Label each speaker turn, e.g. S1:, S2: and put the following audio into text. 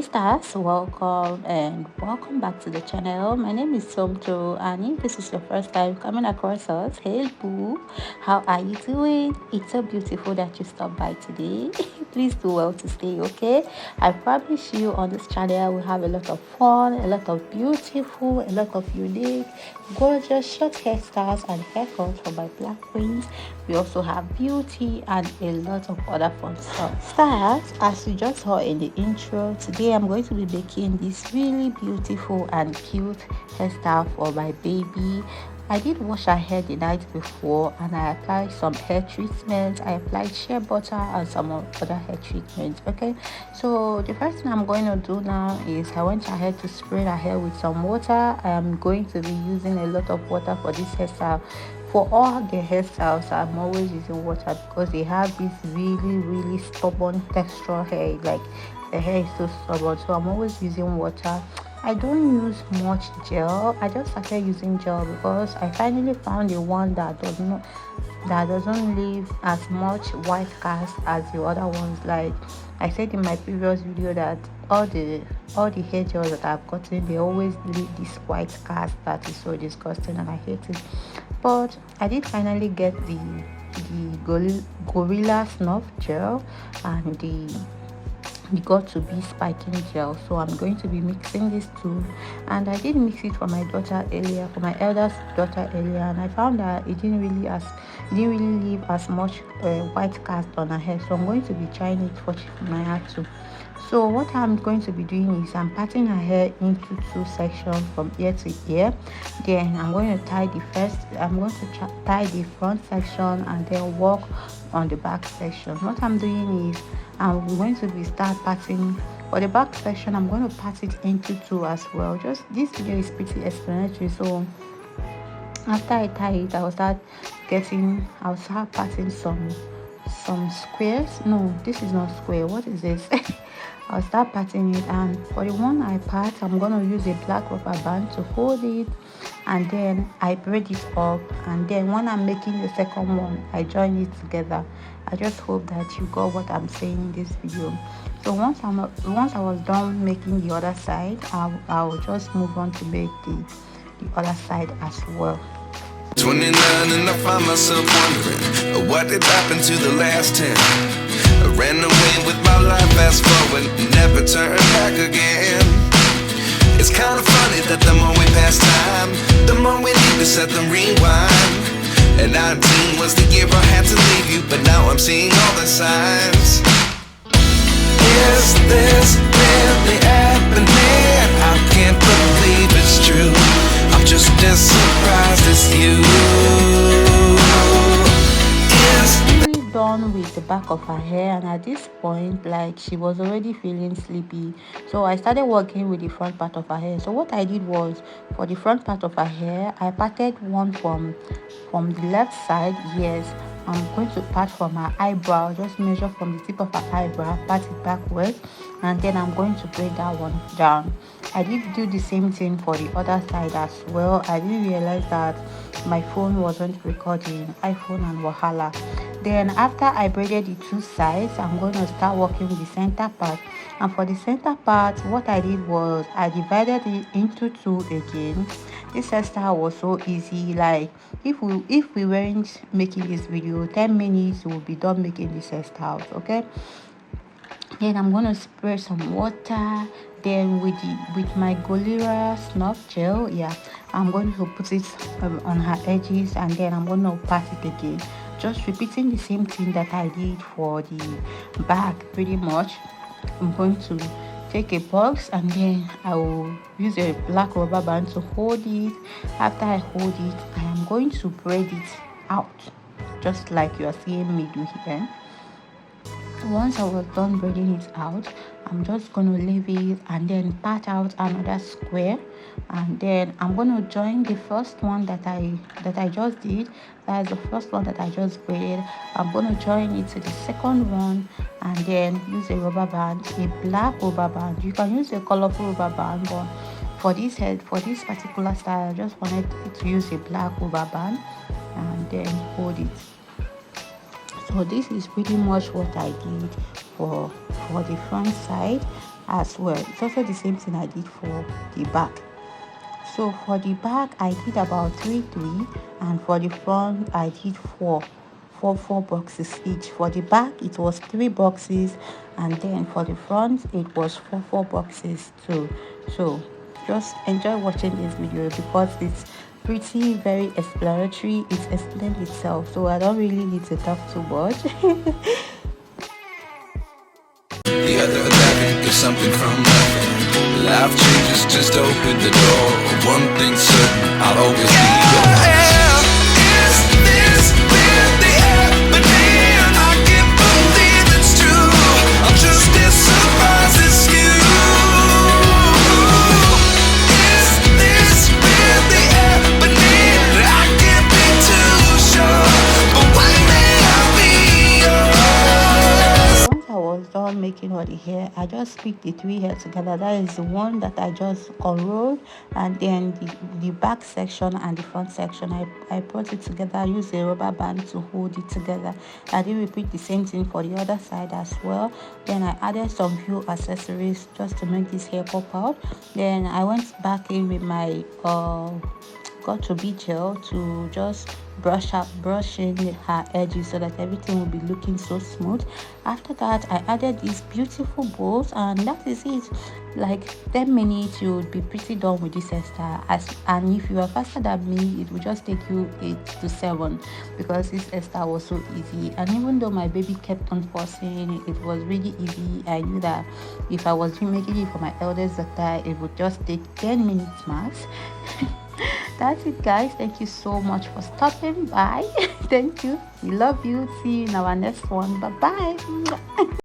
S1: stars, welcome back to the channel. My name is Somto, and if this is your first time coming across us, hey boo, how are you doing? It's so beautiful that you stopped by today. Please do well to stay, okay? I promise you on this channel we have a lot of fun, a lot of beautiful, a lot of unique, gorgeous short hairstyles and haircuts for my black queens. We also have beauty and a lot of other fun stuff. Stars, as you just saw in the intro, today I'm going to be making this really beautiful and cute hairstyle for my baby. I did wash her hair the night before and I applied some hair treatment. I applied shea butter and some other hair treatments. Okay, so the first thing I'm going to do now is I want her hair to spray her hair with some water. I am going to be using a lot of water for this hairstyle. For all the hairstyles, I'm always using water because they have this really stubborn texture hair. Like the hair is so stubborn, so I'm always using water. I don't use much gel. I just started using gel because I finally found the one that doesn't leave as much white cast as the other ones. Like I said in my previous video that all the hair gels that I've gotten, they always leave this white cast that is so disgusting and I hate it. But I did finally get the gorilla snuff gel and the got to be spiking gel, so I'm going to be mixing these two. And I did mix it for my daughter earlier, for my eldest daughter earlier, and I found that it didn't really leave as much white cast on her hair, so I'm going to be trying it for my hair too. So what I'm going to be doing is I'm parting her hair into two sections from ear to ear. Then I'm going to tie the front section and then work on the back section. What I'm doing is I'm going to be start parting for the back section. I'm going to part it into two as well. Just this video is pretty explanatory, so after I tie it I'll start parting some squares. No, this is not square. What is this? I'll start parting it, and for the one I part, I'm gonna use a black rubber band to hold it, and then I braid it up, and then when I'm making the second one I join it together. I just hope that you got what I'm saying in this video. So once I was done making the other side, I'll just move on to make the other side as well.
S2: 29 and I find myself wondering what did happen to the last 10. I ran away with my life, fast forward, never turn back again. It's kind of funny that the more we pass time, the more we need to set the rewind. And 19 was the year I had to leave you, but now I'm seeing all the signs. Is this really happening? I can't believe it's true. I'm just as surprised as you.
S1: Done with the back of her hair, and at this point, like, she was already feeling sleepy, so I started working with the front part of her hair. So what I did was, for the front part of her hair, I parted one from the left side. Yes, I'm going to part from her eyebrow, just measure from the tip of her eyebrow, part it backwards, and then I'm going to braid that one down. I did do the same thing for the other side as well. I didn't realize that my phone wasn't recording, iPhone and Wahala. Then after I braided the two sides, I'm going to start working with the center part. And for the center part, what I did was I divided it into two again. This hairstyle was so easy. Like if we weren't making this video, 10 minutes we will be done making this hairstyle. Okay, then I'm going to spray some water. Then with my gorilla snuff gel, yeah, I'm going to put it on her edges, and then I'm going to pat it again, just repeating the same thing that I did for the back pretty much. I'm going to take a box, and then I will use a black rubber band to hold it. After I hold it, I am going to braid it out, just like you are seeing me do here. Once I was done braiding it out, I'm just going to leave it and then part out another square, and then I'm going to join the first one that I just did. That's the first one that I just braided. I'm going to join it to the second one, and then use a rubber band, a black rubber band. You can use a colorful rubber band, but for this particular style, I just wanted to use a black rubber band and then hold it. So this is pretty much what I did for the front side. as well. It's also the same thing I did for the back. So for the back I did about 3 and for the front I did four boxes each. For the back it was 3 boxes, and then for the front it was four boxes too. So just enjoy watching this video because it's pretty very exploratory. It's explained itself, so I don't really need to talk too much.
S2: The other 11 is something from nothing. Life changes, just open the door. One thing's certain, I'll always be yours. Is this really happening? I can't believe it's true. I'm just as surprised as you. Is this really happening? I can't be too sure, but one day I'll be yours.
S1: Once I was done making all the hair, I just picked the 3 hair together. That is the one that I just unrolled, and then the back section and the front section I brought it together. I used a rubber band to hold it together. I did repeat the same thing for the other side as well. Then I added some few accessories just to make this hair pop out. Then I went back in with my got to be gel to just brush in her edges so that everything will be looking so smooth. After that I added these beautiful bows, and that is it. Like 10 minutes you would be pretty done with this hairstyle. And if you are faster than me, it will just take you 8 to 7 because this hairstyle was so easy. And even though my baby kept on forcing, it was really easy. I knew that if I was making it for my eldest daughter, it would just take 10 minutes max. That's it, guys. Thank you so much for stopping by. Thank you. We love you. See you in our next one. Bye bye.